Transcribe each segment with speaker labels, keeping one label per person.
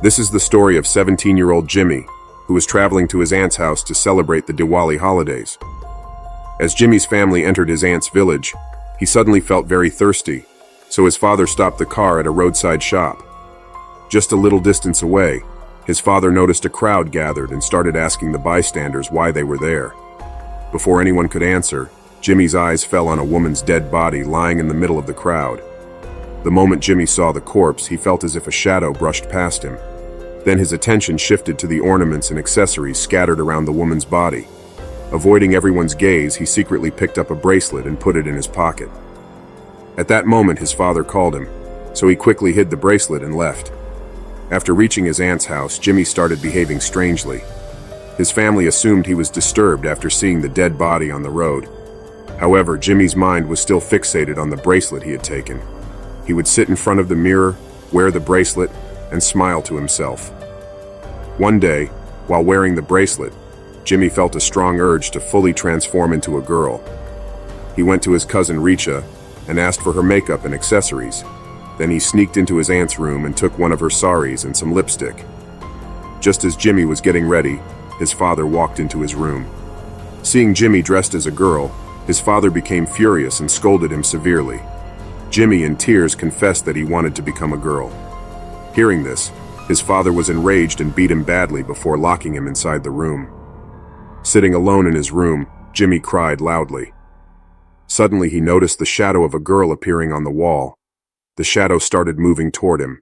Speaker 1: This is the story of 17-year-old Jimmy, who was traveling to his aunt's house to celebrate the Diwali holidays. As Jimmy's family entered his aunt's village, he suddenly felt very thirsty, so his father stopped the car at a roadside shop. Just a little distance away, his father noticed a crowd gathered and started asking the bystanders why they were there. Before anyone could answer, Jimmy's eyes fell on a woman's dead body lying in the middle of the crowd. The moment Jimmy saw the corpse, he felt as if a shadow brushed past him. Then his attention shifted to the ornaments and accessories scattered around the woman's body. Avoiding everyone's gaze, he secretly picked up a bracelet and put it in his pocket. At that moment, his father called him, so he quickly hid the bracelet and left. After reaching his aunt's house, Jimmy started behaving strangely. His family assumed he was disturbed after seeing the dead body on the road. However, Jimmy's mind was still fixated on the bracelet he had taken. He would sit in front of the mirror, wear the bracelet, and smile to himself. One day, while wearing the bracelet, Jimmy felt a strong urge to fully transform into a girl. He went to his cousin Richa and asked for her makeup and accessories. Then he sneaked into his aunt's room and took one of her saris and some lipstick. Just as Jimmy was getting ready, his father walked into his room. Seeing Jimmy dressed as a girl, his father became furious and scolded him severely. Jimmy, in tears, confessed that he wanted to become a girl. Hearing this, his father was enraged and beat him badly before locking him inside the room. Sitting alone in his room, Jimmy cried loudly. Suddenly, he noticed the shadow of a girl appearing on the wall. The shadow started moving toward him.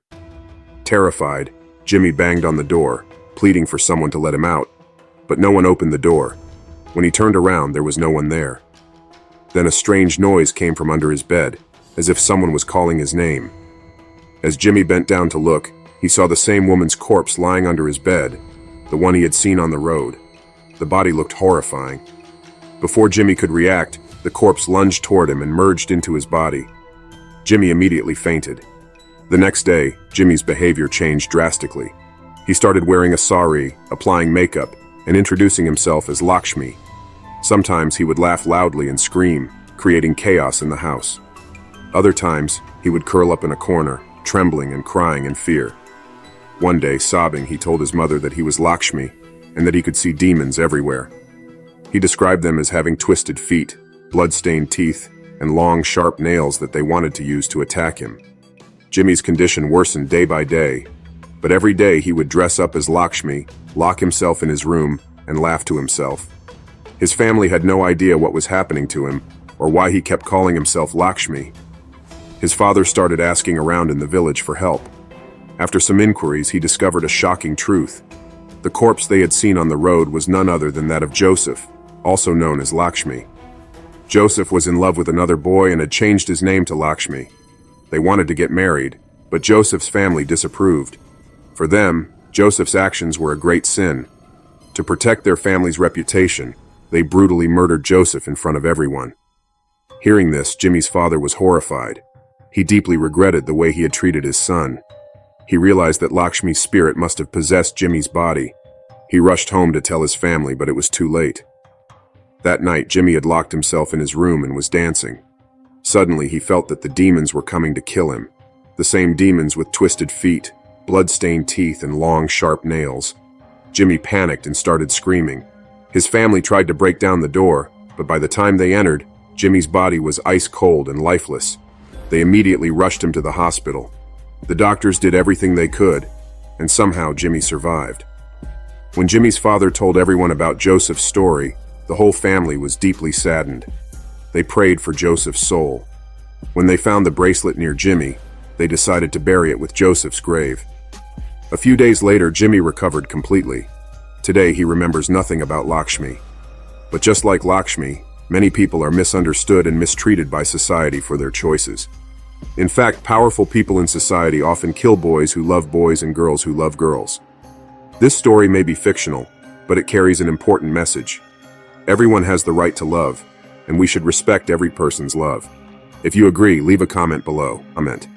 Speaker 1: Terrified, Jimmy banged on the door, pleading for someone to let him out, but no one opened the door. When he turned around, there was no one there. Then a strange noise came from under his bed, as if someone was calling his name. As Jimmy bent down to look, he saw the same woman's corpse lying under his bed, the one he had seen on the road. The body looked horrifying. Before Jimmy could react, the corpse lunged toward him and merged into his body. Jimmy immediately fainted. The next day, Jimmy's behavior changed drastically. He started wearing a sari, applying makeup, and introducing himself as Laxmi. Sometimes he would laugh loudly and scream, creating chaos in the house. Other times, he would curl up in a corner, trembling and crying in fear. One day, sobbing, he told his mother that he was Laxmi and that he could see demons everywhere. He described them as having twisted feet, blood-stained teeth, and long, sharp nails that they wanted to use to attack him. Jimmy's condition worsened day by day, but every day he would dress up as Laxmi, lock himself in his room, and laugh to himself. His family had no idea what was happening to him or why he kept calling himself Laxmi. His father started asking around in the village for help. After some inquiries, he discovered a shocking truth. The corpse they had seen on the road was none other than that of Joseph, also known as Laxmi. Joseph was in love with another boy and had changed his name to Laxmi. They wanted to get married, but Joseph's family disapproved. For them, Joseph's actions were a great sin. To protect their family's reputation, they brutally murdered Joseph in front of everyone. Hearing this, Jimmy's father was horrified. He deeply regretted the way he had treated his son. He realized that Laxmi's spirit must have possessed Jimmy's body. He rushed home to tell his family, but it was too late. That night, Jimmy had locked himself in his room and was dancing. Suddenly, he felt that the demons were coming to kill him. The same demons with twisted feet, blood-stained teeth, and long, sharp nails. Jimmy panicked and started screaming. His family tried to break down the door, but by the time they entered, Jimmy's body was ice cold and lifeless. They immediately rushed him to the hospital. The doctors did everything they could, and somehow Jimmy survived. When Jimmy's father told everyone about Joseph's story, the whole family was deeply saddened. They prayed for Joseph's soul. When they found the bracelet near Jimmy, they decided to bury it with Joseph's grave. A few days later, Jimmy recovered completely. Today, he remembers nothing about Laxmi. But just like Laxmi, many people are misunderstood and mistreated by society for their choices. In fact, powerful people in society often kill boys who love boys and girls who love girls. This story may be fictional, but it carries an important message. Everyone has the right to love, and we should respect every person's love. If you agree, leave a comment below. Comment.